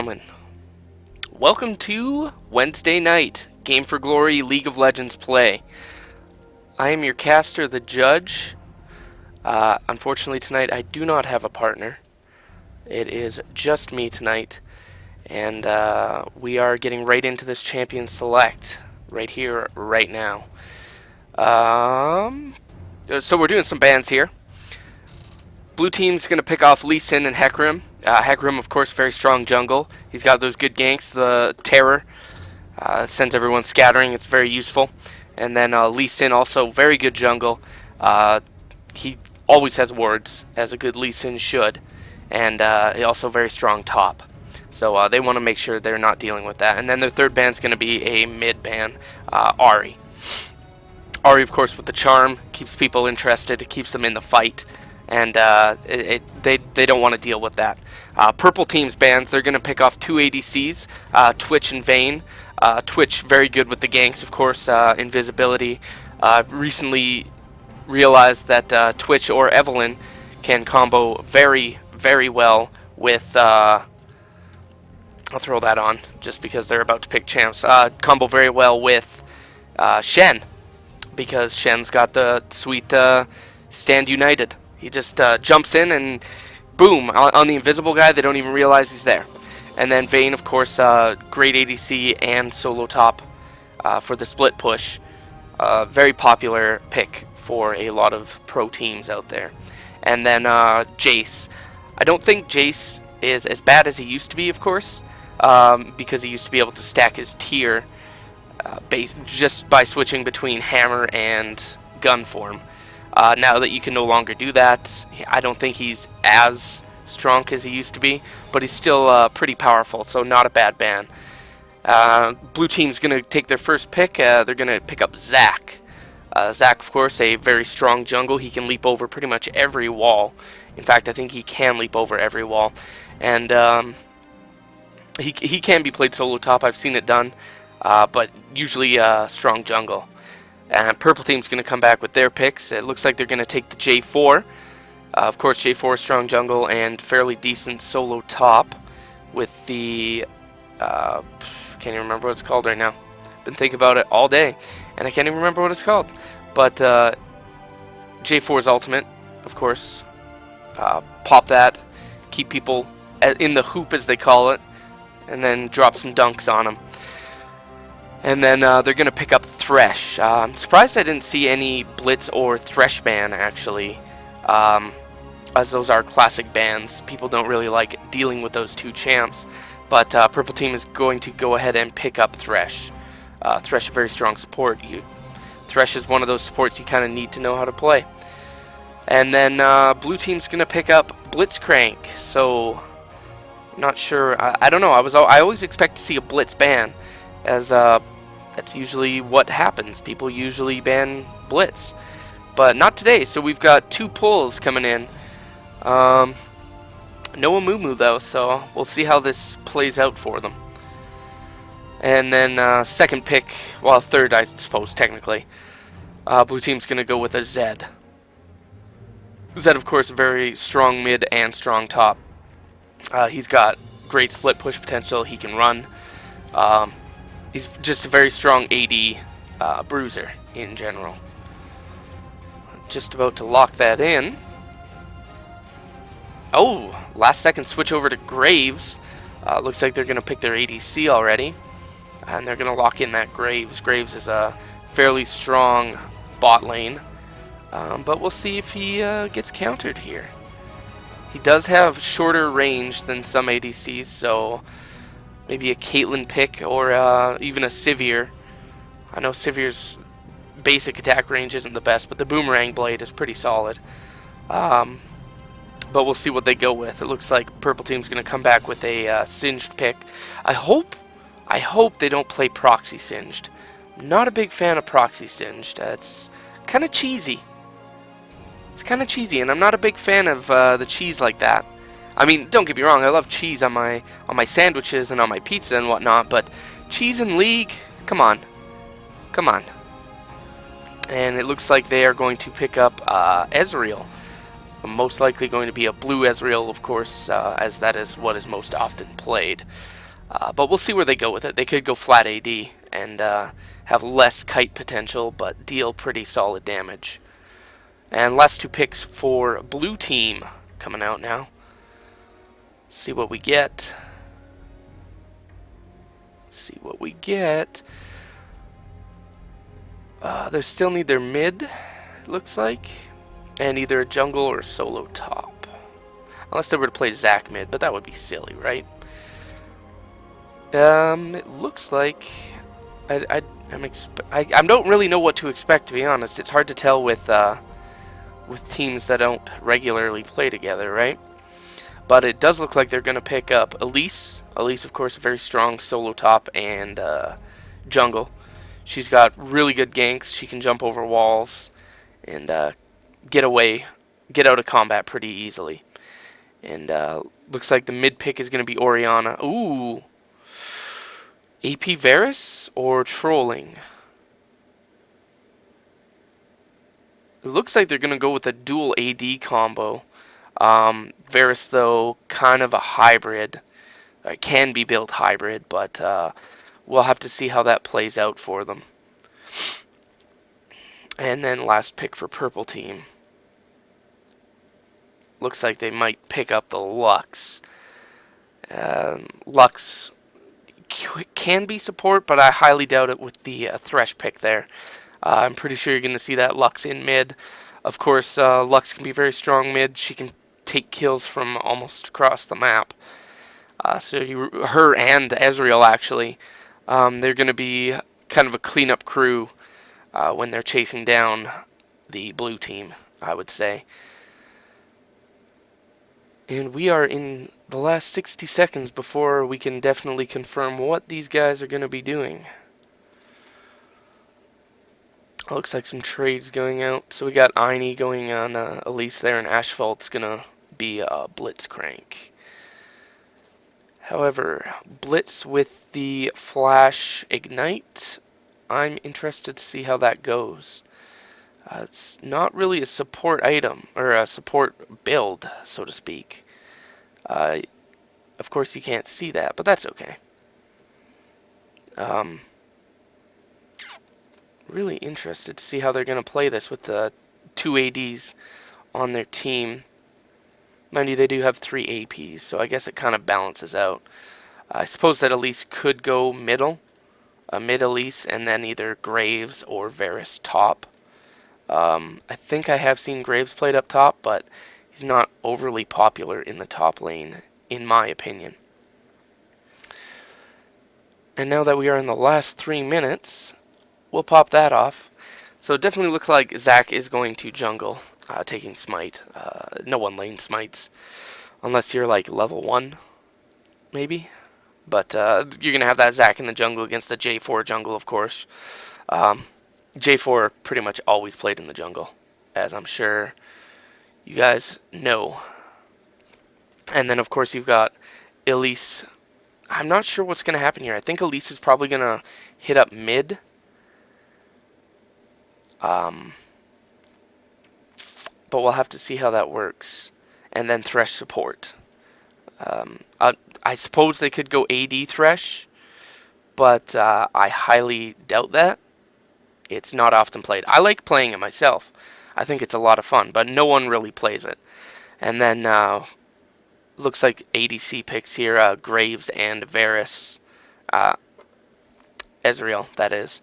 Gentlemen, welcome to Wednesday night Game for Glory League of Legends play. I am your caster, the Judge. Unfortunately tonight I do not have a partner. It is just me tonight, and we are getting right into this champion select right here, right now. So we're doing some bans here. Blue team's going to pick off Lee Sin and Hecarim. Hecarim, of course, very strong jungle. He's got those good ganks, the terror. Sends everyone scattering. It's very useful. And then Lee Sin, also very good jungle. He always has wards, as a good Lee Sin should. And he also very strong top. So they want to make sure they're not dealing with that. And then their third ban's going to be a mid ban, Ahri. Ahri, of course, with the charm, keeps people interested. It keeps them in the fight. And they don't want to deal with that. Purple team's bans, they're going to pick off two ADCs, Twitch and Vayne. Twitch, very good with the ganks, of course, invisibility. Recently realized that Twitch or Evelynn can combo very, very well with... I'll throw that on, just because they're about to pick champs. Combo very well with Shen, because Shen's got the sweet Stand United. He just jumps in and boom, on the invisible guy, they don't even realize he's there. And then Vayne, of course, great ADC and solo top for the split push. Very popular pick for a lot of pro teams out there. And then Jace. I don't think Jace is as bad as he used to be, of course, because he used to be able to stack his tier just by switching between hammer and gun form. Now that you can no longer do that, I don't think he's as strong as he used to be, but he's still pretty powerful, so not a bad ban. Blue team's going to take their first pick. They're going to pick up Zac. Zac, of course, a very strong jungle. He can leap over pretty much every wall. In fact, I think he can leap over every wall. And he can be played solo top. I've seen it done, but usually strong jungle. And purple team's going to come back with their picks. It looks like they're going to take the J4. Of course, J4 strong jungle and fairly decent solo top with the... can't even remember what it's called right now. Been thinking about it all day, and I can't even remember what it's called. But J4's ultimate, of course. Pop that, keep people in the hoop, as they call it, and then drop some dunks on them. And then they're going to pick up Thresh. I'm surprised I didn't see any Blitz or Thresh ban, actually, as those are classic bans. People don't really like dealing with those two champs. But Purple Team is going to go ahead and pick up Thresh. Thresh, a very strong support. Thresh is one of those supports you kind of need to know how to play. And then Blue Team's going to pick up Blitzcrank. So, not sure. I don't know. I always expect to see a Blitz ban, as that's usually what happens. People usually ban Blitz, but not today. So we've got two pulls coming in. No Amumu though, so we'll see how this plays out for them. And then second pick, well, third, I suppose technically. Blue team's gonna go with a Zed. Zed, of course, very strong mid and strong top. He's got great split push potential. He can run. He's just a very strong AD bruiser in general. Just about to lock that in. Oh, last second switch over to Graves. Looks like they're going to pick their ADC already. And they're going to lock in that Graves. Graves is a fairly strong bot lane. But we'll see if he gets countered here. He does have shorter range than some ADCs, so... maybe a Caitlyn pick, or even a Sivir. I know Sivir's basic attack range isn't the best, but the Boomerang Blade is pretty solid. But we'll see what they go with. It looks like Purple Team's going to come back with a Singed pick. I hope they don't play Proxy Singed. I'm not a big fan of Proxy Singed. It's kind of cheesy. It's kind of cheesy, and I'm not a big fan of the cheese like that. I mean, don't get me wrong, I love cheese on my sandwiches and on my pizza and whatnot, but cheese in League? Come on. Come on. And it looks like they are going to pick up Ezreal. most likely going to be a blue Ezreal, of course, as that is what is most often played. But we'll see where they go with it. They could go flat AD and have less kite potential, but deal pretty solid damage. And last two picks for blue team coming out now. See what we get. See what we get. They still need their mid, it looks like, and either a jungle or a solo top. Unless they were to play Zac mid, but that would be silly, right? It looks like I don't really know what to expect, to be honest. It's hard to tell with teams that don't regularly play together, right? But it does look like they're going to pick up Elise. Elise, of course, a very strong solo top and jungle. She's got really good ganks. She can jump over walls and get out of combat pretty easily. And looks like the mid pick is going to be Orianna. Ooh. AP Varus or trolling? It looks like they're going to go with a dual AD combo. Varus, though, kind of a hybrid. It can be built hybrid, but we'll have to see how that plays out for them. And then last pick for purple team. Looks like they might pick up the Lux. Lux can be support, but I highly doubt it with the Thresh pick there. I'm pretty sure you're going to see that Lux in mid. Of course, Lux can be very strong mid. She can take kills from almost across the map. Her and Ezreal, actually, they're going to be kind of a cleanup crew when they're chasing down the blue team, I would say. And we are in the last 60 seconds before we can definitely confirm what these guys are going to be doing. Looks like some trades going out. So we got Aini going on Elise there, and Asphalt's going to be Blitzcrank. However, Blitz with the Flash Ignite, I'm interested to see how that goes. It's not really a support item, or a support build, so to speak. Of course you can't see that, but that's okay. Really interested to see how they're going to play this with the 2 ADs on their team. Mind you, they do have 3 APs, so I guess it kind of balances out. I suppose that Elise could go middle, mid Elise, and then either Graves or Varus top. I think I have seen Graves played up top, but he's not overly popular in the top lane, in my opinion. And now that we are in the last 3 minutes, we'll pop that off. So it definitely looks like Zac is going to jungle, taking Smite. No one lane Smites, unless you're like level 1, maybe. But you're going to have that Zac in the jungle against the G4 jungle, of course. G4 pretty much always played in the jungle, as I'm sure you guys know. And then, of course, you've got Elise. I'm not sure what's going to happen here. I think Elise is probably going to hit up mid. But we'll have to see how that works. And then Thresh support. I suppose they could go AD Thresh, but I highly doubt that. It's not often played. I like playing it myself. I think it's a lot of fun, but no one really plays it. And then looks like ADC picks here, Graves and Varus. Ezreal, that is.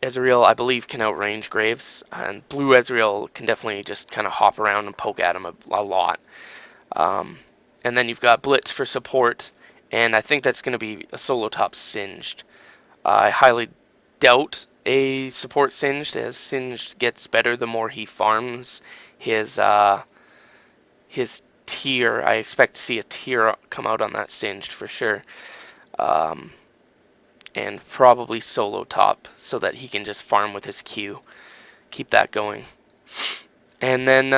Ezreal, I believe, can outrange Graves, and blue Ezreal can definitely just kind of hop around and poke at him a lot. And then you've got Blitz for support, and I think that's going to be a solo top Singed. I highly doubt a support Singed, as Singed gets better the more he farms his tier. I expect to see a tier come out on that Singed for sure. And probably solo top so that he can just farm with his Q. Keep that going. And then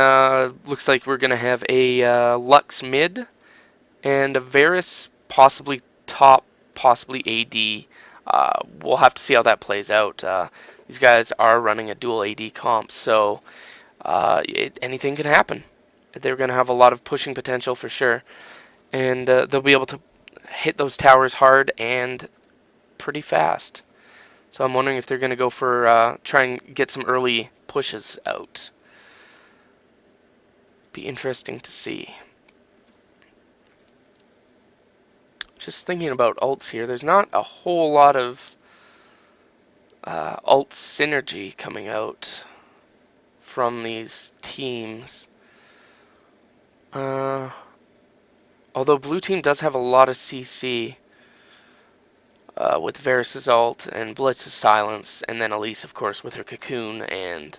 looks like we're going to have a Lux mid and a Varus possibly top, possibly AD. We'll have to see how that plays out. These guys are running a dual AD comp, so anything can happen. They're going to have a lot of pushing potential for sure. And they'll be able to hit those towers hard and pretty fast. So I'm wondering if they're going to go for try and get some early pushes out. Be interesting to see. Just thinking about ults here, there's not a whole lot of ult synergy coming out from these teams. Although blue team does have a lot of CC with Varus' ult and Blitz's silence, and then Elise, of course, with her cocoon and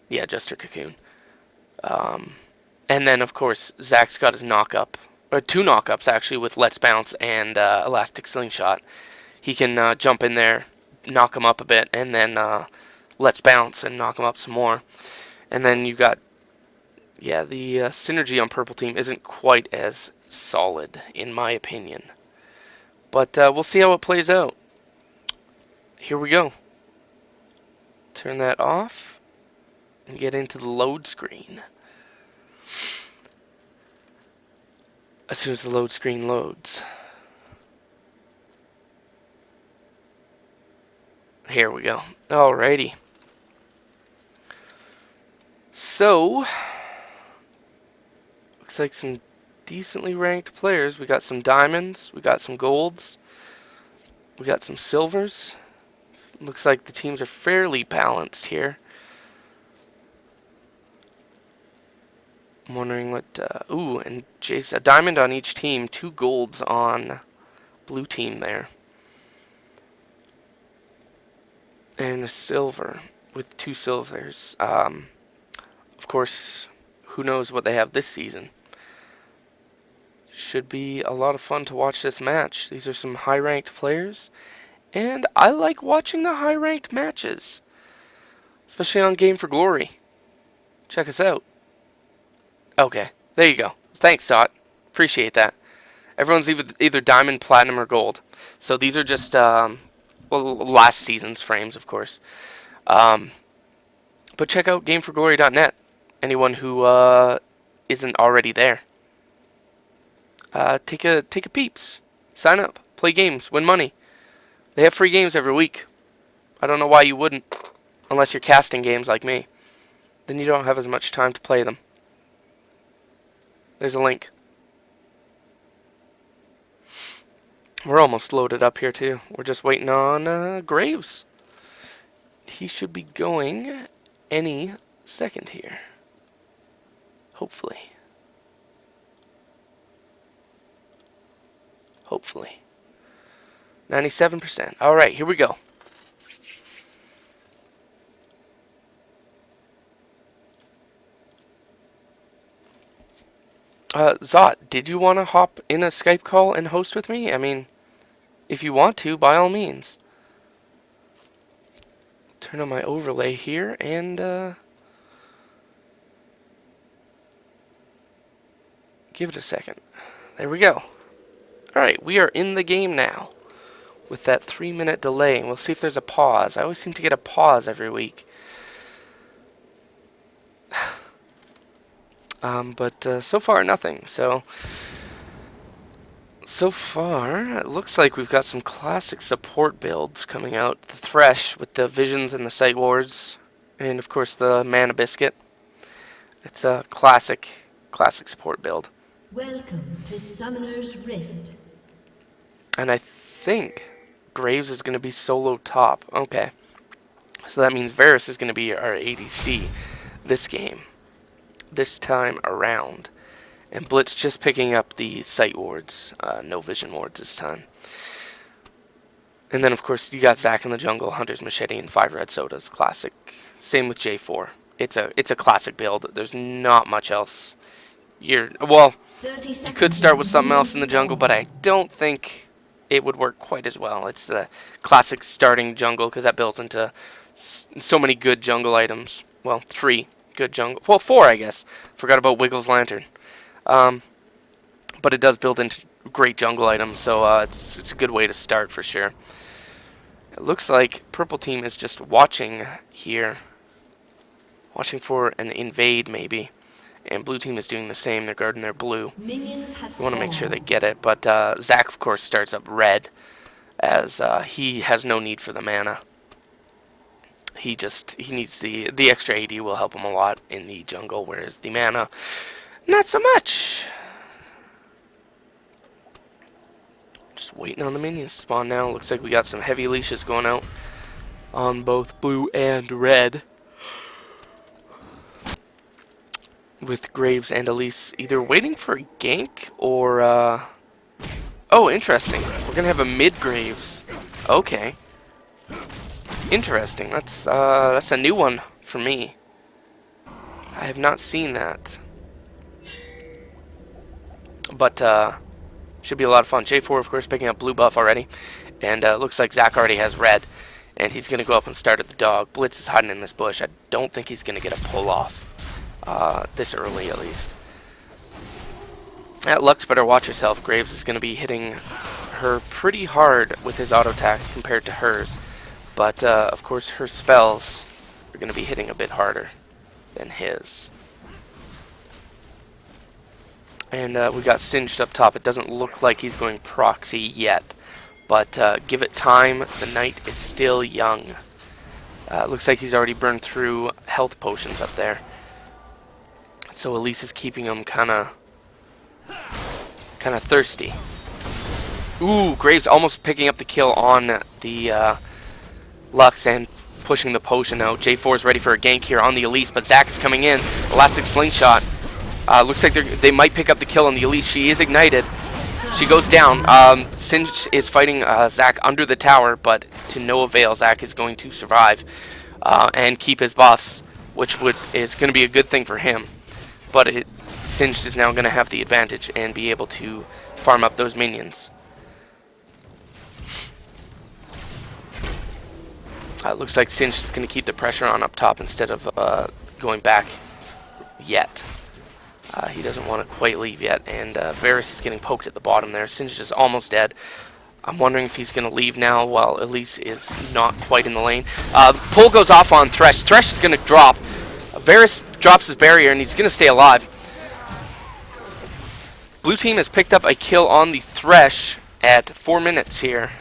yeah, just her cocoon. And then, of course, Zach's got his knock-up. Or 2 knock-ups, actually, with Let's Bounce and Elastic Slingshot. He can jump in there, knock him up a bit, and then Let's Bounce and knock him up some more. And then you got, yeah, the synergy on purple team isn't quite as solid, in my opinion. But we'll see how it plays out. Here we go. Turn that off and get into the load screen. As soon as the load screen loads. Here we go. Alrighty. So, looks like some decently ranked players. We got some diamonds, we got some golds, we got some silvers. Looks like the teams are fairly balanced here. I'm wondering what, ooh, and Jace, a diamond on each team, 2 golds on blue team there. And a silver with 2 silvers. Of course, who knows what they have this season. Should be a lot of fun to watch this match. These are some high-ranked players, and I like watching the high-ranked matches, especially on Game for Glory. Check us out. Okay, there you go. Thanks, Dot. Appreciate that. Everyone's either diamond, platinum, or gold. So these are just, well, last season's frames, of course. But check out gameforglory.net. Anyone who isn't already there. Take a peeps. Sign up. Play games. Win money. They have free games every week. I don't know why you wouldn't. Unless you're casting games like me. Then you don't have as much time to play them. There's a link. We're almost loaded up here too. We're just waiting on Graves. He should be going any second here. Hopefully. Hopefully. 97%. Alright, here we go. Zot, did you want to hop in a Skype call and host with me? I mean, if you want to, by all means. Turn on my overlay here and give it a second. There we go. Alright, we are in the game now with that 3-minute delay. We'll see if there's a pause. I always seem to get a pause every week. But so far, nothing. So far, it looks like we've got some classic support builds coming out. The Thresh with the Visions and the Sight Wars. And, of course, the Mana Biscuit. It's a classic support build. Welcome to Summoner's Rift. And I think Graves is going to be solo top. Okay. So that means Varus is going to be our ADC this game. This time around. And Blitz just picking up the Sight Wards. No Vision Wards this time. And then, of course, you got Zac in the jungle, Hunter's Machete, and 5 Red Sodas. Classic. Same with J4. It's a classic build. There's not much else. Well, you could start with something else in the jungle, but I don't think it would work quite as well. It's the classic starting jungle, because that builds into so many good jungle items. Well, 3 good jungle. Well, 4, I guess. Forgot about Wiggle's Lantern. But it does build into great jungle items, so it's a good way to start for sure. It looks like purple team is just watching here. Watching for an invade, maybe. And blue team is doing the same. They're guarding their blue. Minions have We want to make sure they spawned. get it. But Zac, of course, starts up red, as he has no need for the mana. He needs the extra AD will help him a lot in the jungle, whereas the mana, not so much. Just waiting on the minions to spawn now. Looks like we got some heavy leashes going out on both blue and red, with Graves and Elise either waiting for a gank or oh, interesting. We're gonna have a mid Graves. Okay. Interesting. That's a new one for me. I have not seen that. But should be a lot of fun. G4, of course, picking up blue buff already. And looks like Zac already has red. And he's going to go up and start at the dog. Blitz is hiding in this bush. I don't think he's going to get a pull off this early, at least. At Lux, better watch yourself. Graves is going to be hitting her pretty hard with his auto attacks compared to hers. But, of course, her spells are going to be hitting a bit harder than his. And we got Singed up top. It doesn't look like he's going proxy yet. But give it time. The knight is still young. Looks like he's already burned through health potions up there. So Elise is keeping him kind of thirsty. Ooh, Graves almost picking up the kill on the Lux and pushing the potion out. G4 is ready for a gank here on the Elise, but Zac is coming in. Elastic slingshot. Looks like they might pick up the kill on the Elise. She is ignited. She goes down. Singed is fighting Zac under the tower, but to no avail. Zac is going to survive and keep his buffs, which is going to be a good thing for him. But Singed is now going to have the advantage and be able to farm up those minions. Looks like Singed is going to keep the pressure on up top instead of going back yet. He doesn't want to quite leave yet, and Varus is getting poked at the bottom there. Singed is almost dead. I'm wondering if he's going to leave now while Elise is not quite in the lane. Pull goes off on Thresh. Thresh is going to drop. Varus drops his barrier, and he's going to stay alive. Blue team has picked up a kill on the Thresh at 4 minutes here.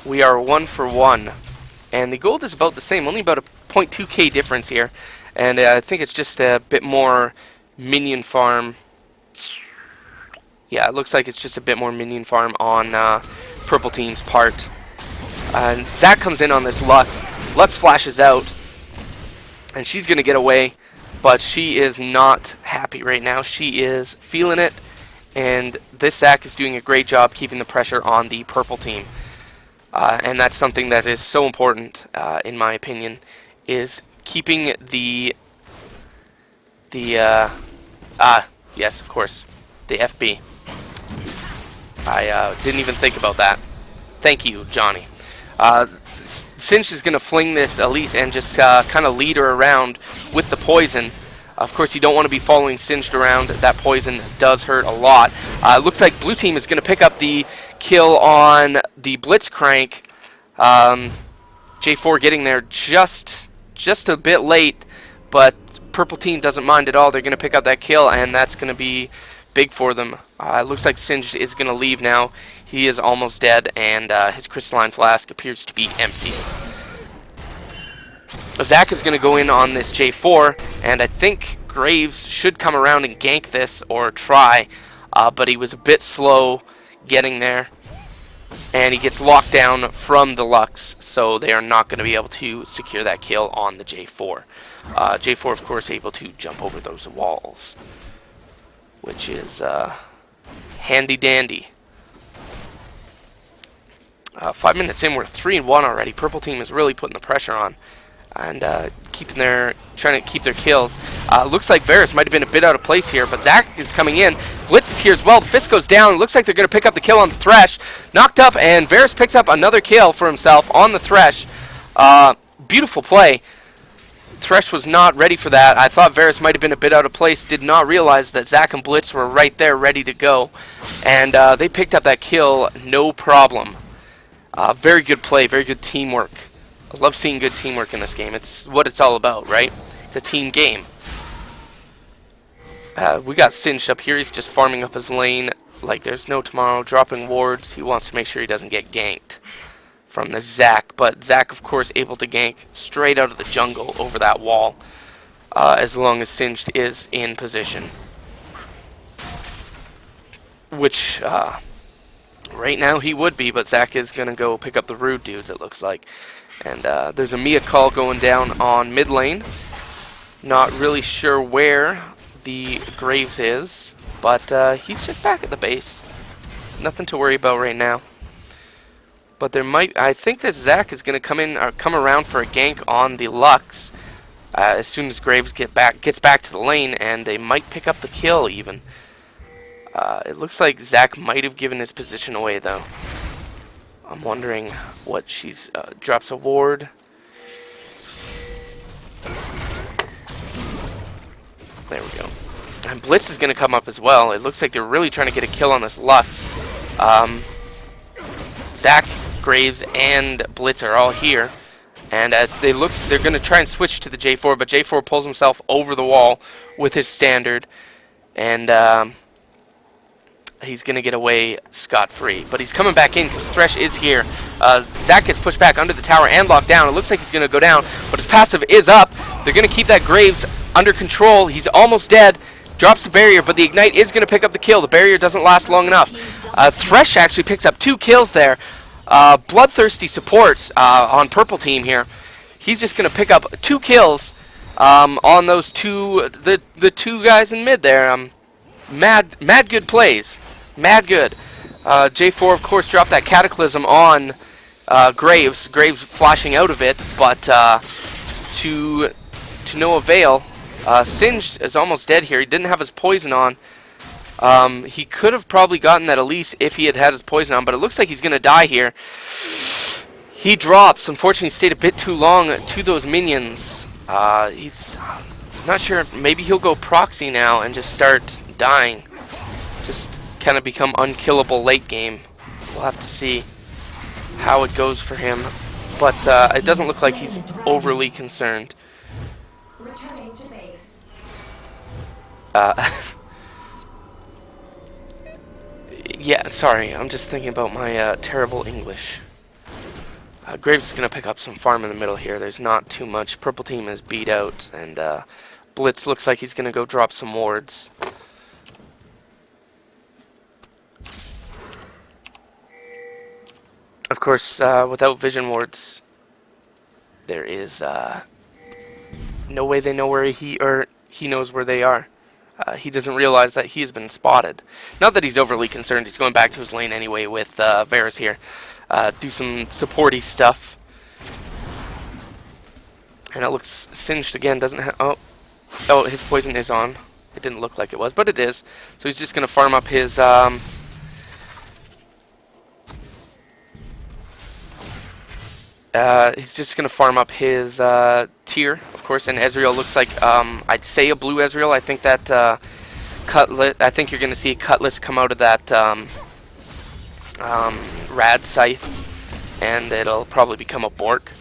We are 1 for 1. And the gold is about the same, only about a 0.2k difference here. And I think it's just a bit more minion farm. Yeah, it looks like it's just a bit more minion farm on purple team's part. And Zac comes in on this Lux. Lux flashes out, and she's going to get away, but she is not happy right now. She is feeling it, and this Zac is doing a great job keeping the pressure on the purple team. And that's something that is so important, in my opinion, is keeping yes, of course, the FB. I didn't even think about that. Thank you, Johnny. Singed is going to fling this Elise and just kind of lead her around with the poison. Of course, you don't want to be following Singed around. That poison does hurt a lot. Looks like blue team is going to pick up the kill on the Blitzcrank. G4 getting there just a bit late, but purple team doesn't mind at all. They're going to pick up that kill, and that's going to be big for them. Looks like Singed is going to leave now. He is almost dead, and his crystalline flask appears to be empty. Zac is going to go in on this G4, and I think Graves should come around and gank this, or try, but he was a bit slow getting there, and he gets locked down from the Lux, so they are not going to be able to secure that kill on the G4. G4, of course, able to jump over those walls, which is handy dandy. 5 minutes in, we're 3-1 already. Purple team is really putting the pressure on and trying to keep their kills. Looks like Varus might have been a bit out of place here, but Zac is coming in. Blitz is here as well. The fist goes down. Looks like they're going to pick up the kill on the Thresh. Knocked up, and Varus picks up another kill for himself on the Thresh. Beautiful play. Thresh was not ready for that. I thought Varus might have been a bit out of place. Did not realize that Zac and Blitz were right there ready to go. And they picked up that kill no problem. Very good play, very good teamwork. I love seeing good teamwork in this game. It's what it's all about, right? It's a team game. We got Singed up here. He's just farming up his lane like there's no tomorrow, dropping wards. He wants to make sure he doesn't get ganked from the Zac. But Zac, of course, able to gank straight out of the jungle over that wall as long as Singed is in position. Which, right now he would be, but Zac is going to go pick up the rude dudes, it looks like. And there's a Mia call going down on mid lane. Not really sure where the Graves is, but he's just back at the base. Nothing to worry about right now. But there might, I think that Zac is going to come in or come around for a gank on the Lux as soon as Graves gets back to the lane, and they might pick up the kill even. It looks like Zac might have given his position away though. I'm wondering what she's drops a ward. There we go. And Blitz is going to come up as well. It looks like they're really trying to get a kill on this Lux. Zac, Graves, and Blitz are all here. And they're going to try and switch to the J4, but J4 pulls himself over the wall with his standard. And he's going to get away scot-free. But he's coming back in because Thresh is here. Zac gets pushed back under the tower and locked down. It looks like he's going to go down, but his passive is up. They're going to keep that Graves under control. He's almost dead. Drops the barrier, but the Ignite is going to pick up the kill. The barrier doesn't last long enough. Thresh actually picks up 2 kills there. Bloodthirsty supports on purple team here. He's just going to pick up 2 kills on those the 2 guys in mid there. Mad good plays. Mad good. J4, of course, dropped that Cataclysm on Graves. Graves flashing out of it, but to no avail. Singed is almost dead here. He didn't have his poison on. He could have probably gotten that Elise if he had his poison on, but it looks like he's going to die here. He drops. Unfortunately, he stayed a bit too long to those minions. He's not sure if maybe he'll go proxy now and just start dying. Just kind of become unkillable late game. We'll have to see how it goes for him. But it doesn't look like he's overly concerned. Returning to base. Yeah, sorry. I'm just thinking about my terrible English. Graves is going to pick up some farm in the middle here. There's not too much. Purple team is beat out, and Blitz looks like he's going to go drop some wards. Of course, without vision wards, there is no way they know where he knows where they are. He doesn't realize that he has been spotted. Not that he's overly concerned. He's going back to his lane anyway with Varus here. Do some supporty stuff. And it looks Singed again. Doesn't have... Oh, his poison is on. It didn't look like it was, but it is. So he's just going to farm up his... he's just going to farm up his tier, of course, and Ezreal looks like, I'd say a blue Ezreal. I think that Cutlass, I think you're going to see Cutlass come out of that Rad Scythe, and it'll probably become a Bork.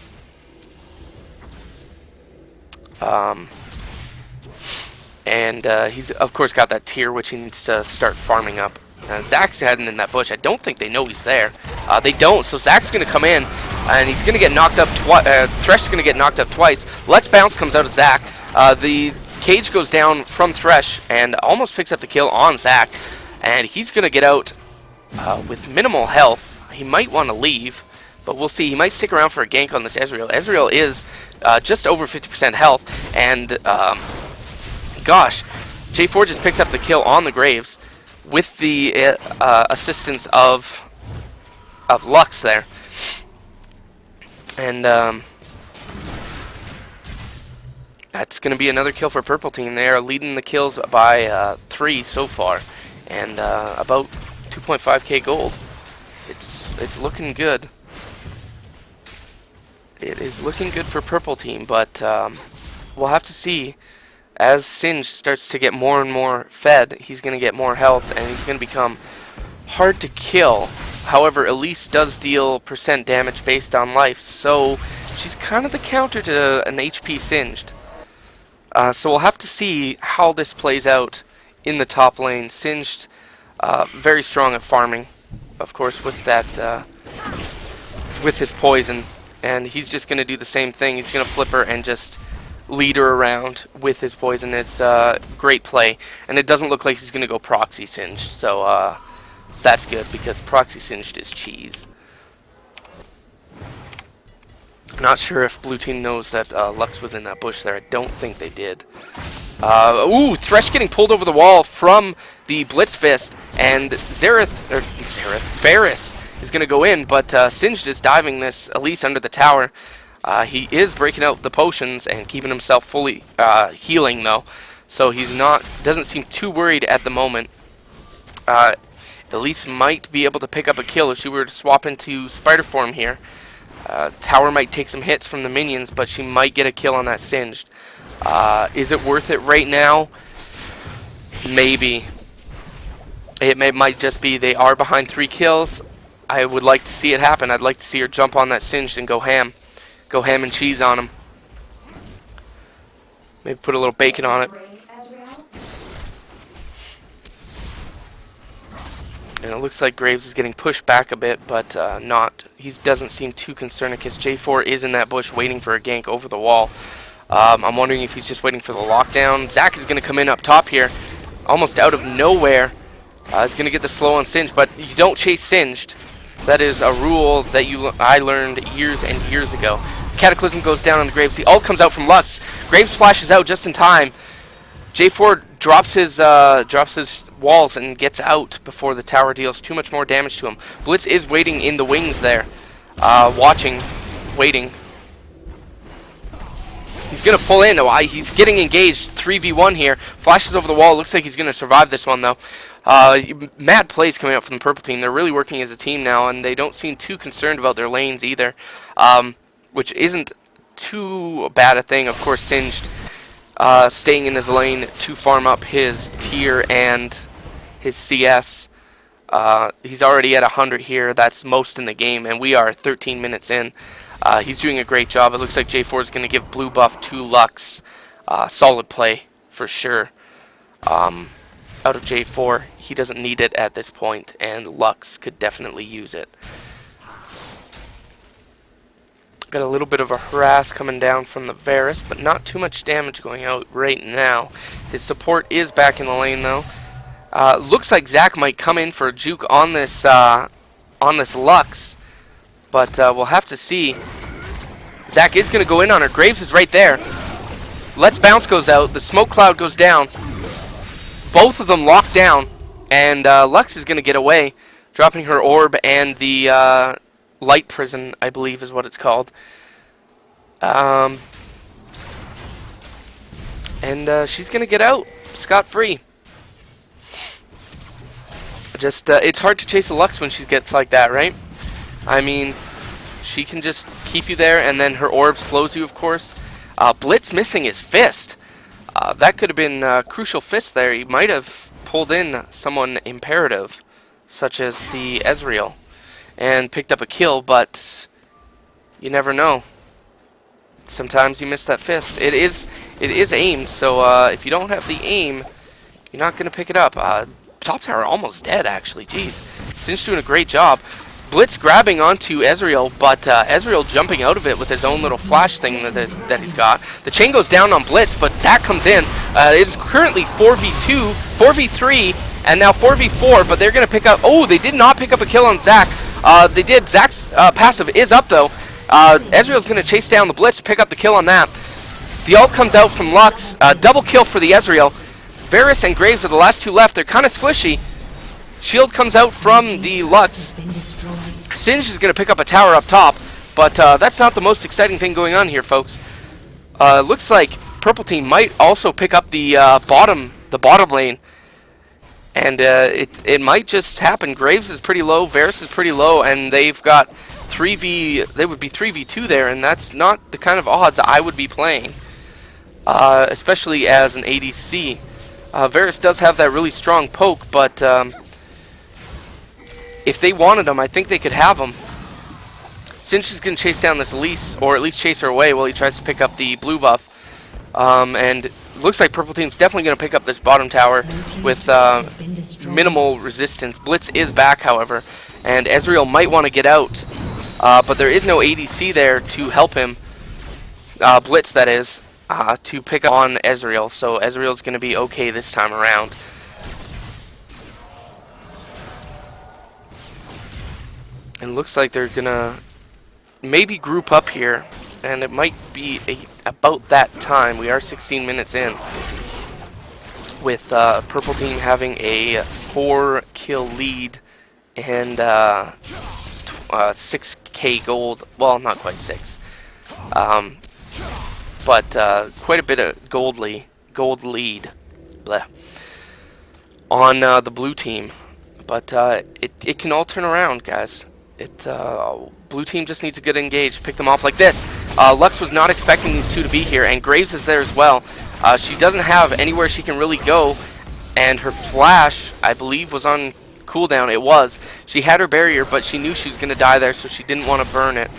And he's, of course, got that tier, which he needs to start farming up. Zac's heading in that bush. I don't think they know he's there. They don't, so Zac's going to come in, and he's going to get knocked up twice. Thresh's going to get knocked up twice. Let's Bounce comes out of Zac. The cage goes down from Thresh and almost picks up the kill on Zac. And he's going to get out with minimal health. He might want to leave, but we'll see. He might stick around for a gank on this Ezreal. Ezreal is just over 50% health, and gosh, J4 just picks up the kill on the Graves with the assistance of Lux there. And that's going to be another kill for purple team. They are leading the kills by 3 so far, and about 2.5k gold. It's looking good. It is looking good for purple team, but we'll have to see. As Singed starts to get more and more fed, he's going to get more health, and he's going to become hard to kill. However, Elise does deal % damage based on life, so she's kind of the counter to an HP Singed. So we'll have to see how this plays out in the top lane. Singed, very strong at farming, of course, with that, with his poison. And he's just going to do the same thing. He's going to flip her and just lead her around with his poison. It's great play. And it doesn't look like he's going to go proxy Singed. So that's good, because proxy Singed is cheese. Not sure if blue team knows that Lux was in that bush there. I don't think they did. Ooh, Thresh getting pulled over the wall from the Blitz Fist, and Varus is going to go in, but Singed is diving this Elise under the tower. He is breaking out the potions and keeping himself fully healing though, so he's doesn't seem too worried at the moment. Elise might be able to pick up a kill if she were to swap into spider form here. Tower might take some hits from the minions, but she might get a kill on that Singed. Is it worth it right now? Maybe. It might just be they are behind 3 kills. I would like to see it happen. I'd like to see her jump on that Singed and go ham. Go ham and cheese on him. Maybe put a little bacon on it. And it looks like Graves is getting pushed back a bit, but not. He doesn't seem too concerned because J4 is in that bush waiting for a gank over the wall. I'm wondering if he's just waiting for the lockdown. Zac is going to come in up top here, almost out of nowhere. He's going to get the slow on Singed, but you don't chase Singed. That is a rule that I learned years and years ago. Cataclysm goes down on the Graves. The ult comes out from Lux. Graves flashes out just in time. J4 drops his walls and gets out before the tower deals too much more damage to him. Blitz is waiting in the wings there, waiting. He's going to pull in. He's getting engaged. 3v1 here. Flashes over the wall. Looks like he's going to survive this one, though. Mad plays coming out from the purple team. They're really working as a team now, and they don't seem too concerned about their lanes either, which isn't too bad a thing. Of course, Singed staying in his lane to farm up his tier and his CS. He's already at 100 here. That's most in the game, and we are 13 minutes in. He's doing a great job. It looks like J4 is going to give blue buff to Lux. Solid play for sure. Out of J4, he doesn't need it at this point, and Lux could definitely use it. Got a little bit of a harass coming down from the Varus, but not too much damage going out right now. His support is back in the lane though. Looks like Zac might come in for a juke on this Lux, but we'll have to see. Zac is going to go in on her. Graves is right there. Let's Bounce goes out. The smoke cloud goes down. Both of them locked down, and Lux is going to get away, dropping her orb and the light prison, I believe is what it's called. And she's going to get out scot-free. Just, it's hard to chase a Lux when she gets like that, right? I mean, she can just keep you there, and then her orb slows you, of course. Blitz missing his fist. That could have been a crucial fist there. He might have pulled in someone imperative, such as the Ezreal, and picked up a kill, but you never know. Sometimes you miss that fist. It is aimed, so if you don't have the aim, you're not going to pick it up. Top tower almost dead, actually. Jeez. Singe doing a great job. Blitz grabbing onto Ezreal, but Ezreal jumping out of it with his own little flash thing that he's got. The chain goes down on Blitz, but Zac comes in. It is currently 4v2, 4v3, and now 4v4, but they're going to pick up... Oh, they did not pick up a kill on Zac. They did. Zac's passive is up, though. Ezreal's going to chase down the Blitz to pick up the kill on that. The ult comes out from Lux. Double kill for the Ezreal. Varus and Graves are the last two left. They're kind of squishy. Shield comes out from the Lux. Singe is going to pick up a tower up top, but that's not the most exciting thing going on here, folks. Looks like purple team might also pick up the bottom lane, and it might just happen. Graves is pretty low, Varus is pretty low, and they've got they would be 3v2 there, and that's not the kind of odds I would be playing, especially as an ADC. Varus does have that really strong poke, but if they wanted him, I think they could have him. Singe is going to chase down this Elise, or at least chase her away while he tries to pick up the blue buff. And looks like Purple Team's definitely going to pick up this bottom tower with minimal resistance. Blitz is back, however, and Ezreal might want to get out, but there is no ADC there to help him. Blitz, that is, to pick up on Ezreal, so Ezreal's going to be okay this time around. And looks like they're going to maybe group up here, and it might be about that time. We are 16 minutes in, with Purple Team having a 4-kill lead and 6k gold. Well, not quite 6, but quite a bit of gold lead Blah. On the blue team. But it can all turn around, guys. Blue team just needs a good engage. Pick them off like this. Lux was not expecting these two to be here, and Graves is there as well. She doesn't have anywhere she can really go, and her flash, I believe, was on cooldown. It was. She had her barrier, but she knew she was going to die there, so she didn't want to burn it.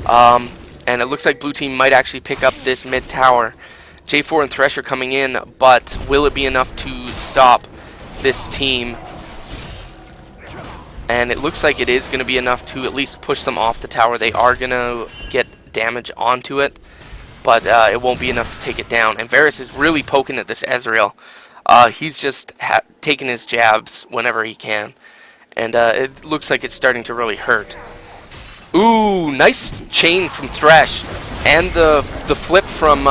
And it looks like blue team might actually pick up this mid tower. J4 and Thresh are coming in, but will it be enough to stop this team? And it looks like it is going to be enough to at least push them off the tower. They are going to get damage onto it, but it won't be enough to take it down. And Varus is really poking at this Ezreal. He's just taking his jabs whenever he can. And it looks like it's starting to really hurt. Ooh, nice chain from Thresh. And the flip from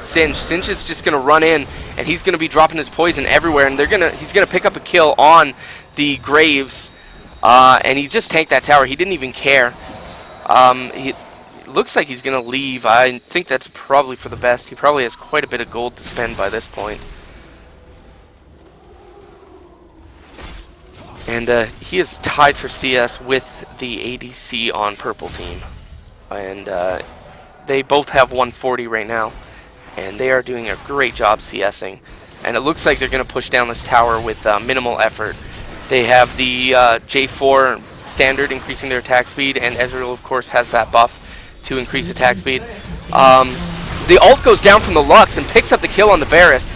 Singe. Singe is just going to run in, and he's going to be dropping his poison everywhere. And he's going to pick up a kill on the Graves. And he just tanked that tower. He didn't even care. He looks like he's going to leave. I think that's probably for the best. He probably has quite a bit of gold to spend by this point. And he is tied for CS with the ADC on Purple Team. And they both have 140 right now. And they are doing a great job CSing. And it looks like they're going to push down this tower with minimal effort. They have the J4 standard increasing their attack speed, and Ezreal, of course, has that buff to increase attack speed. The ult goes down from the Lux and picks up the kill on the Varus.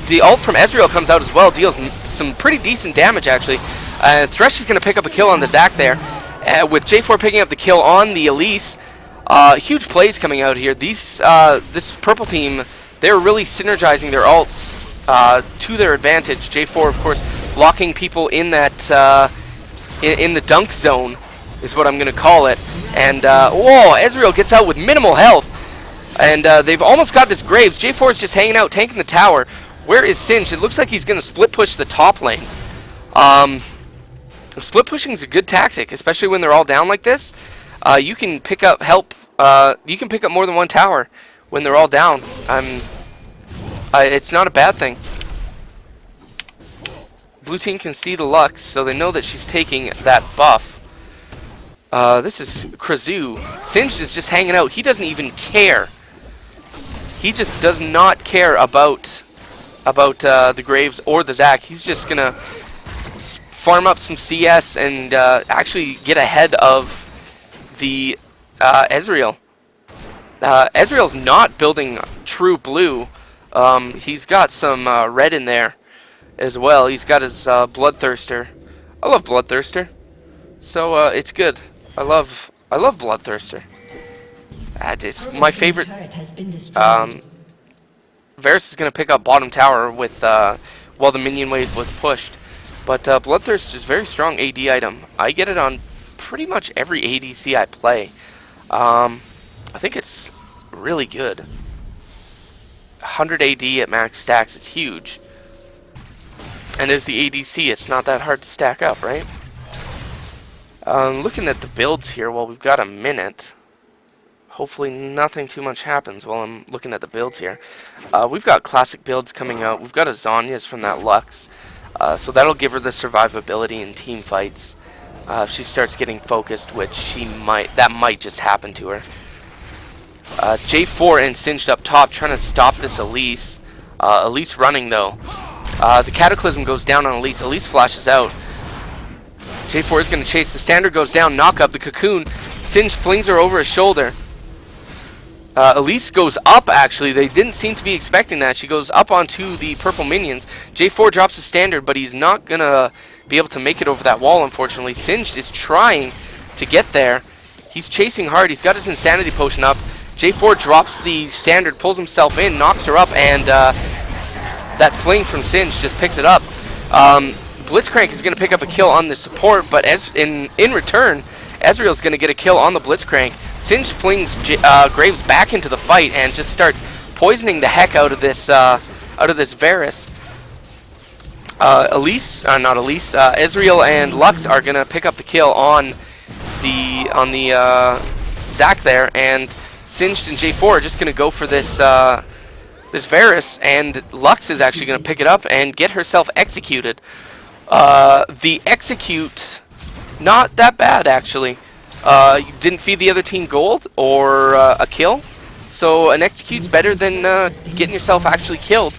The ult from Ezreal comes out as well, deals some pretty decent damage, actually. Thresh is going to pick up a kill on the Zac there, with J4 picking up the kill on the Elise. Huge plays coming out here. This Purple Team, they're really synergizing their ults to their advantage. J4, of course, locking people in that in the dunk zone is what I'm going to call it. And whoa, Ezreal gets out with minimal health, and they've almost got this Graves. J4 is just hanging out, tanking the tower. Where is Singe? It looks like he's going to split push the top lane. Split pushing is a good tactic, especially when they're all down like this. You can pick up you can pick up more than one tower when they're all down. It's not a bad thing. Blue team can see the Lux, so they know that she's taking that buff. This is Krazu. Singed is just hanging out. He doesn't even care. He just does not care about the Graves or the Zac. He's just gonna farm up some CS and actually get ahead of the Ezreal. Ezreal's not building true blue. He's got some red in there as well. He's got his Bloodthirster. I love Bloodthirster, so it's good. I love Bloodthirster. It's my favorite. Varus is going to pick up bottom tower with while the minion wave was pushed, but Bloodthirster is a very strong AD item. I get it on pretty much every ADC I play. I think it's really good. 100 AD at max stacks is huge. And as the ADC, it's not that hard to stack up, right? Looking at the builds here while we've got a minute. Hopefully nothing too much happens while I'm looking at the builds here. We've got classic builds coming out. We've got a Zonya's from that Lux. So that'll give her the survivability in team fights. If she starts getting focused, which that might just happen to her. J4 and Singed up top trying to stop this Elise. Elise running though. The Cataclysm goes down on Elise. Elise flashes out. J4 is going to chase. The standard goes down. Knock up the Cocoon. Singe flings her over his shoulder. Elise goes up, actually. They didn't seem to be expecting that. She goes up onto the purple minions. J4 drops the standard, but he's not going to be able to make it over that wall, unfortunately. Singed is trying to get there. He's chasing hard. He's got his insanity potion up. J4 drops the standard, pulls himself in, knocks her up, and that fling from Singed just picks it up. Blitzcrank is going to pick up a kill on the support, but in return, Ezreal's going to get a kill on the Blitzcrank. Singed flings Graves back into the fight and just starts poisoning the heck out of this Varus. Ezreal and Lux are going to pick up the kill on the Zac there, and Singed and J4 are just going to go for this this Varus, and Lux is actually going to pick it up and get herself executed. The execute, not that bad actually. You didn't feed the other team gold or a kill, so an execute's better than getting yourself actually killed.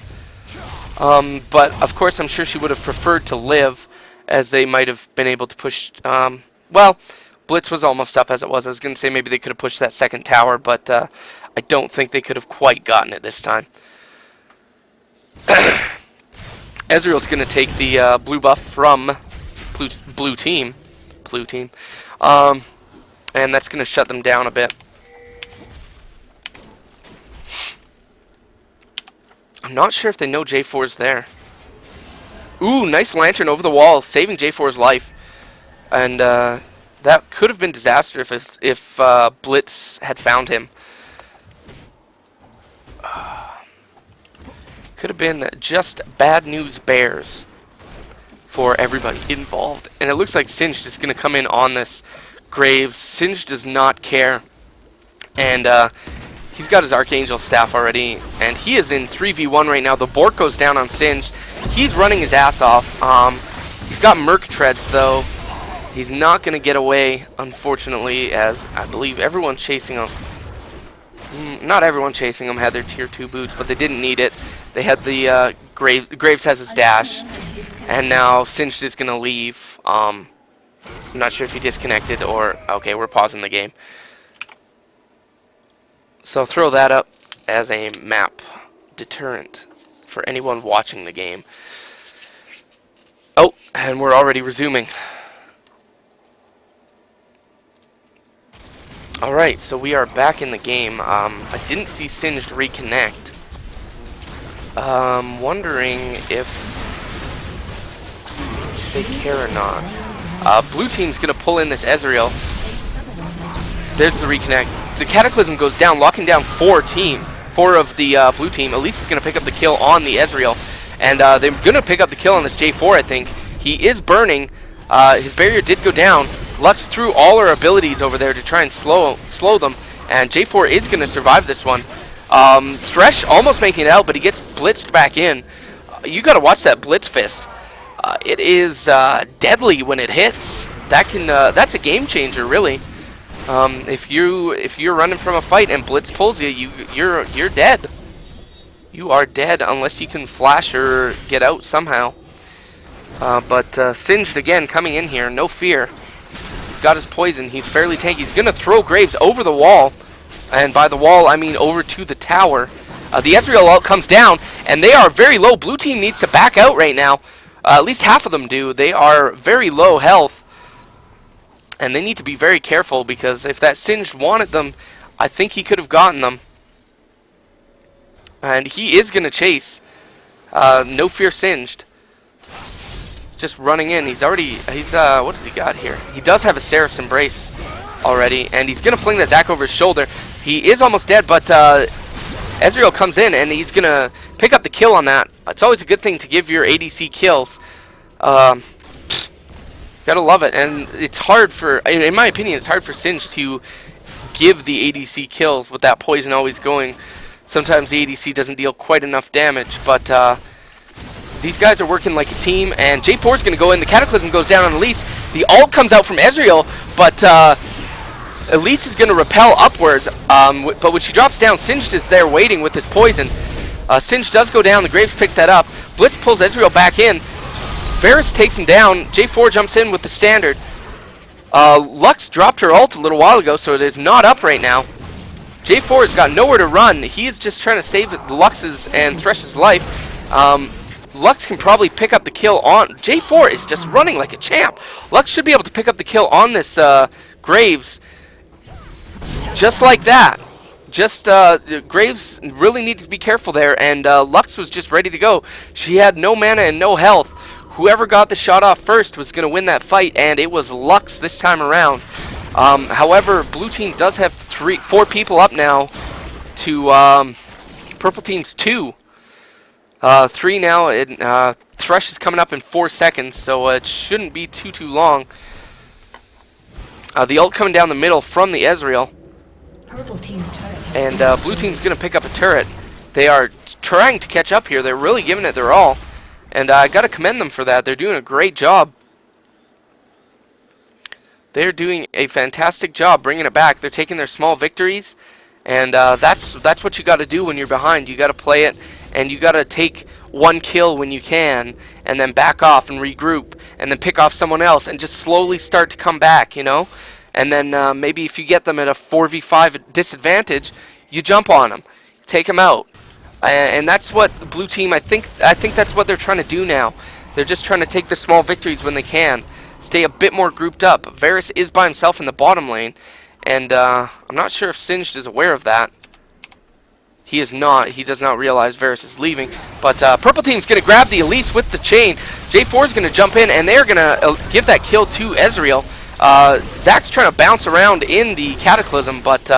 But of course I'm sure she would have preferred to live, as they might have been able to push, well, Blitz was almost up as it was. I was going to say maybe they could have pushed that second tower, but I don't think they could have quite gotten it this time. Ezreal's going to take the blue buff from blue team, and that's going to shut them down a bit. I'm not sure if they know J4's there. Ooh, nice lantern over the wall, saving J4's life. And that could have been disaster if Blitz had found him. Could have been just bad news bears for everybody involved. And it looks like Singed is going to come in on this Graves. Singed does not care. And he's got his Archangel staff already. And he is in 3v1 right now. The Bork goes down on Singed. He's running his ass off. He's got Merc Treads though. He's not going to get away, unfortunately, as I believe everyone chasing him. Not everyone chasing him had their tier 2 boots, but they didn't need it. They had the Graves has his dash, and now Singed is going to leave. I'm not sure if he disconnected or... Okay, we're pausing the game. So I'll throw that up as a map deterrent for anyone watching the game. Oh, and we're already resuming. Alright, so we are back in the game. I didn't see Singed reconnect. Wondering if they care or not. Blue team's gonna pull in this Ezreal. There's the reconnect. The Cataclysm goes down, locking down 4 of the blue team. Elise is gonna pick up the kill on the Ezreal. And they're gonna pick up the kill on this J4, I think. He is burning. His barrier did go down. Lux threw all her abilities over there to try and slow them, and J4 is going to survive this one. Thresh almost making it out, but he gets blitzed back in. You got to watch that Blitz Fist. It is deadly when it hits. That's a game changer, really. If you're running from a fight and Blitz pulls you, you're dead. You are dead unless you can flash or get out somehow. But Singed again coming in here, no fear. He's got his poison. He's fairly tanky. He's going to throw Graves over the wall. And by the wall, I mean over to the tower. The Ezreal ult comes down, and they are very low. Blue team needs to back out right now. At least half of them do. They are very low health. And they need to be very careful, because if that Singed wanted them, I think he could have gotten them. And he is going to chase. No fear Singed. Just running in. He's what does he got here? He does have a Seraph's Embrace already, and he's gonna fling that Zac over his shoulder. He is almost dead, but Ezreal comes in and he's gonna pick up the kill on that. It's always a good thing to give your ADC kills. Gotta love it, and it's hard for, in my opinion, it's hard for Singed to give the ADC kills with that poison always going. Sometimes the ADC doesn't deal quite enough damage, but these guys are working like a team, and J4 is going to go in. The Cataclysm goes down on Elise. The ult comes out from Ezreal, but Elise is going to repel upwards. But when she drops down, Singed is there waiting with his poison. Singed does go down. The Graves picks that up. Blitz pulls Ezreal back in. Varus takes him down. J4 jumps in with the standard. Lux dropped her ult a little while ago, so it is not up right now. J4 has got nowhere to run. He is just trying to save Lux's and Thresh's life. Lux can probably pick up the kill on... J4 is just running like a champ. Lux should be able to pick up the kill on this Graves. Just like that. Graves really needed to be careful there, and Lux was just ready to go. She had no mana and no health. Whoever got the shot off first was going to win that fight, and it was Lux this time around. However, blue team does have 4 people up now to purple team's 2. 3 now, and Thresh is coming up in 4 seconds, so it shouldn't be too long. The ult coming down the middle from the Ezreal. Purple team's turret. And blue team's going to pick up a turret. They are trying to catch up here. They're really giving it their all. And I got to commend them for that. They're doing a great job. They're doing a fantastic job bringing it back. They're taking their small victories. And that's what you got to do when you're behind. You got to play it. And you got to take 1 kill when you can. And then back off and regroup. And then pick off someone else. And just slowly start to come back, you know. And then maybe if you get them at a 4v5 disadvantage, you jump on them, take them out, and that's what the blue team. I think that's what they're trying to do now. They're just trying to take the small victories when they can, stay a bit more grouped up. Varus is by himself in the bottom lane, and I'm not sure if Singed is aware of that. He is not. He does not realize Varus is leaving. But purple team's going to grab the Elise with the chain. J4 is going to jump in, and they're going to give that kill to Ezreal. Zach's trying to bounce around in the Cataclysm, but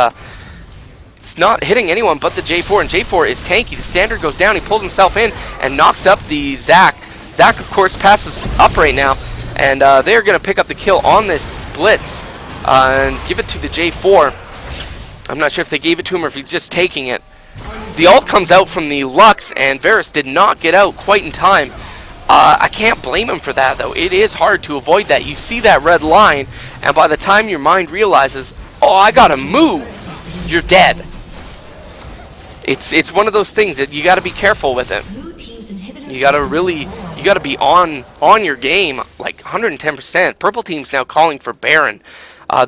it's not hitting anyone but the J4, and J4 is tanky. The standard goes down, he pulls himself in and knocks up the Zach. Zach, of course, passes up right now, and they're going to pick up the kill on this Blitz and give it to the J4. I'm not sure if they gave it to him or if he's just taking it. The ult comes out from the Lux, and Varus did not get out quite in time. I can't blame him for that, though. It is hard to avoid that. You see that red line, and by the time your mind realizes, oh, I gotta move, you're dead. It's one of those things that you gotta be careful with it. You gotta be on your game, like 110%. Purple team's now calling for Baron.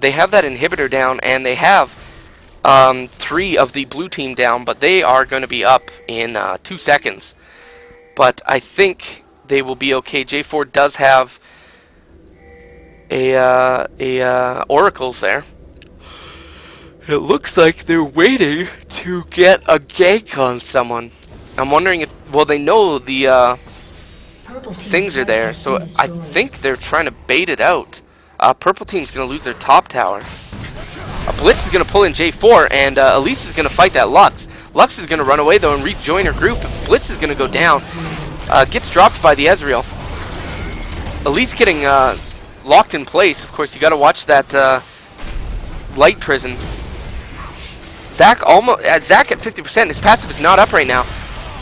They have that inhibitor down, and they have 3 of the blue team down, but they are going to be up in 2 seconds. But I think they will be okay. J4 does have a oracles there. It looks like they're waiting to get a gank on someone. I'm wondering if, well, they know the things are there, so I think they're trying to bait it out. Purple team's going to lose their top tower. Blitz is going to pull in J4, and Elise is going to fight that Lux. Lux is going to run away, though, and rejoin her group. Blitz is going to go down. Gets dropped by the Ezreal. Elise getting locked in place. Of course, you got to watch that light prison. Zach at 50%. His passive is not up right now.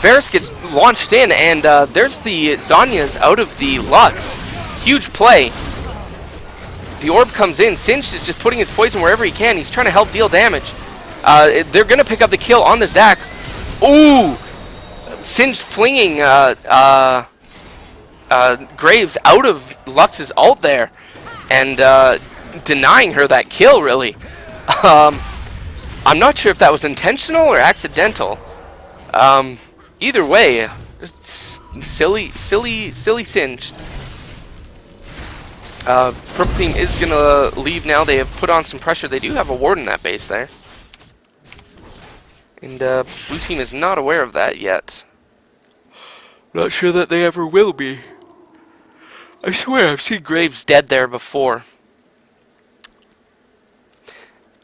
Varus gets launched in, and there's the Zhonya's out of the Lux. Huge play. The orb comes in. Singed is just putting his poison wherever he can. He's trying to help deal damage. They're going to pick up the kill on the Zach. Ooh! Singed flinging Graves out of Lux's ult there, and denying her that kill, really. I'm not sure if that was intentional or accidental. Either way, silly Singed. Purple team is going to leave now. They have put on some pressure. They do have a ward in that base there. And blue team is not aware of that yet. Not sure that they ever will be. I swear I've seen Graves dead there before.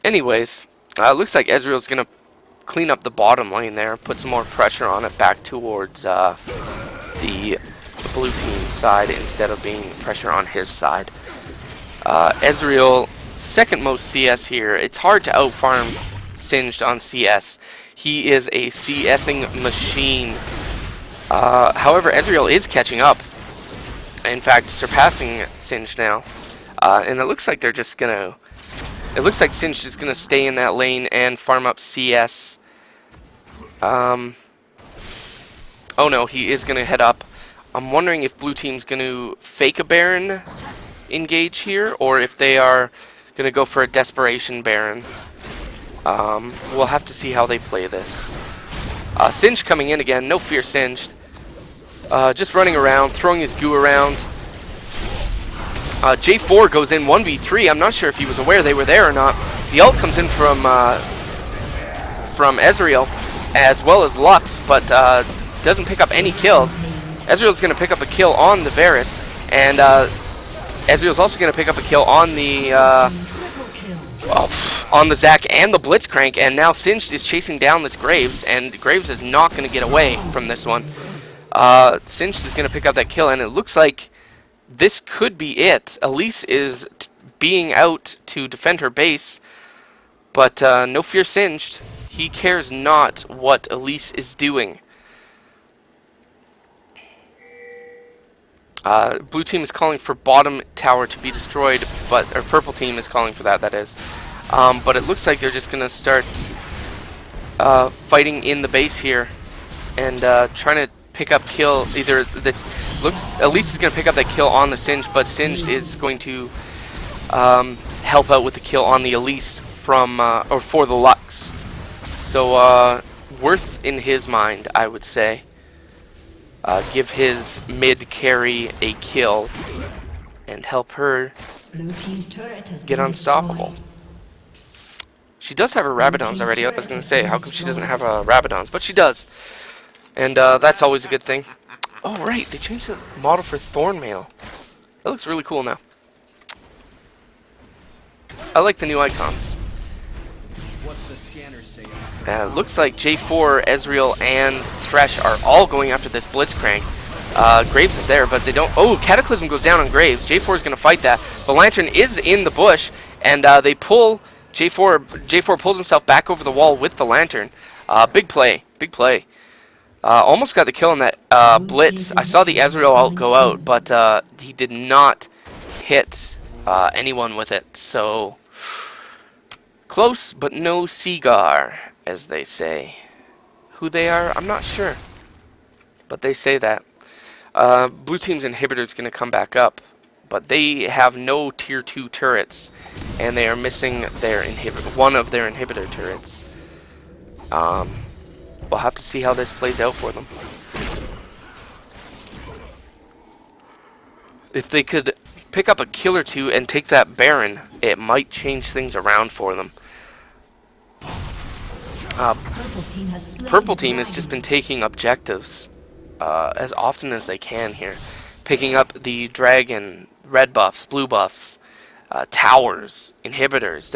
Anyways, looks like Ezreal's going to clean up the bottom lane there, put some more pressure on it back towards the blue team side instead of being pressure on his side. Ezreal, second most CS here. It's hard to outfarm Singed on CS. He is a CSing machine. However, Ezreal is catching up. In fact, surpassing Singed now. And it looks like they're just gonna... It looks like Singed is gonna stay in that lane and farm up CS. Oh no, he is gonna head up. I'm wondering if blue team's gonna fake a Baron engage here, or if they are gonna go for a desperation Baron. We'll have to see how they play this. Singed coming in again. No fear, Singed. Just running around, throwing his goo around. J4 goes in 1v3. I'm not sure if he was aware they were there or not. The ult comes in from Ezreal as well as Lux, but doesn't pick up any kills. Ezreal's going to pick up a kill on the Varus, and Ezreal's also going to pick up a kill on the Zac and the Blitzcrank, and now Singed is chasing down this Graves, and Graves is not going to get away from this one. Singed is going to pick up that kill, and it looks like this could be it. Elise is being out to defend her base, but no fear, Singed. He cares not what Elise is doing. Blue team is calling for bottom tower to be destroyed, or purple team is calling for that, that is. But it looks like they're just going to start fighting in the base here and trying to pick up kill. Elise is going to pick up that kill on the Singed, but Singed is going to help out with the kill on the Elise for the Lux. So worth in his mind, I would say. Give his mid carry a kill and help her get unstoppable. She does have her Rabadons already. I was going to say, how come she doesn't have Rabadons? But she does. And that's always a good thing. Oh, right. They changed the model for Thornmail. That looks really cool now. I like the new icons. Looks like J4, Ezreal, and Thresh are all going after this Blitzcrank. Graves is there, but they don't... Oh, Cataclysm goes down on Graves. J4 is going to fight that. The Lantern is in the bush, and they pull... J4 pulls himself back over the wall with the Lantern. Big play. Big play. Almost got the kill on that Blitz. I saw the Ezreal ult go out, but he did not hit anyone with it. So... Close, but no cigar, as they say. Who they are, I'm not sure. But they say that. Blue team's inhibitor is going to come back up. But they have no tier 2 turrets. And they are missing their one of their inhibitor turrets. We'll have to see how this plays out for them. If they could pick up a kill or two and take that Baron, it might change things around for them. Purple team has just been taking objectives as often as they can here, picking up the dragon, red buffs, blue buffs, towers, inhibitors.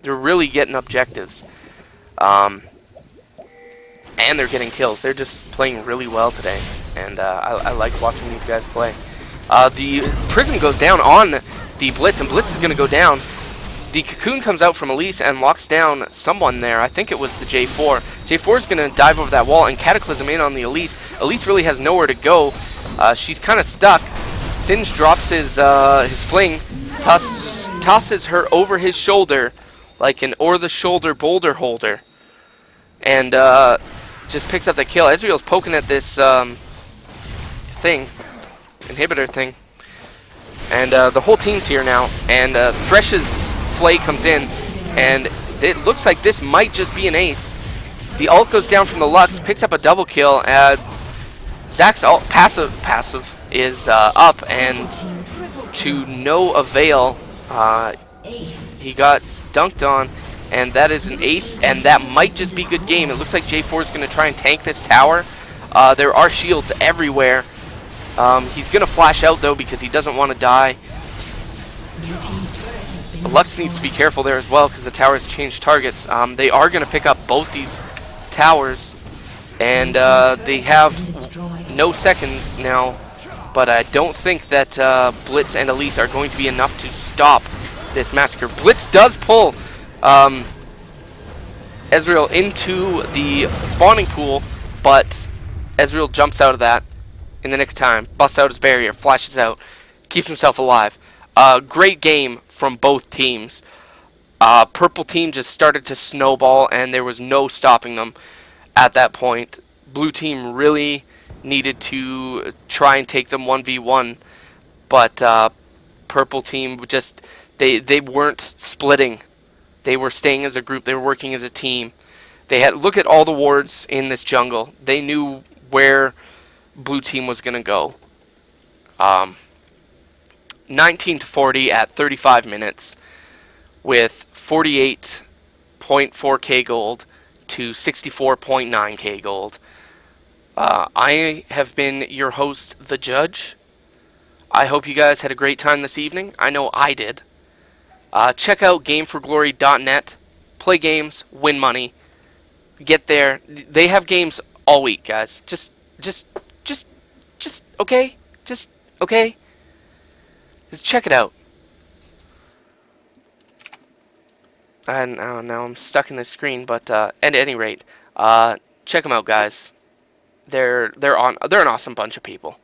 They're really getting objectives, and they're getting kills. They're just playing really well today, and I like watching these guys play. The Prism goes down on the Blitz, and Blitz is going to go down. The Cocoon comes out from Elise and locks down someone there. I think it was the J4. J4 is going to dive over that wall and Cataclysm in on the Elise. Elise really has nowhere to go. She's kind of stuck. Singed drops his fling, tosses her over his shoulder like an over-the-shoulder boulder holder, and just picks up the kill. Ezreal's poking at this inhibitor thing, and the whole team's here now, and Thresh's Flay comes in, and it looks like this might just be an ace. The ult goes down from the Lux, picks up a double kill. Zac's ult passive is up, and to no avail. He got dunked on, and that is an ace, and that might just be good game. It looks like J4 is going to try and tank this tower. There are shields everywhere. He's going to flash out, though, because he doesn't want to die. Lux needs to be careful there as well, because the tower has changed targets. They are going to pick up both these towers, and they have no seconds now, but I don't think that Blitz and Elise are going to be enough to stop this massacre. Blitz does pull Ezreal into the spawning pool, but Ezreal jumps out of that in the nick of time, busts out his barrier, flashes out, keeps himself alive. Great game from both teams. Purple team just started to snowball, and there was no stopping them at that point. Blue team really needed to try and take them 1v1, but purple team just they weren't splitting They were staying as a group. They were working as a team. They had look at all the wards in this jungle. They knew where blue team was going to go. 19 to 40 at 35 minutes with 48.4k gold to 64.9k gold. I have been your host, theJudge. I hope you guys had a great time this evening. I know I did. Check out gameforglory.net. Play games, win money. Get there. They have games all week, guys. Just okay? Just okay? Just check it out. And now I'm stuck in this screen, but at any rate, check them out, guys. They're an awesome bunch of people.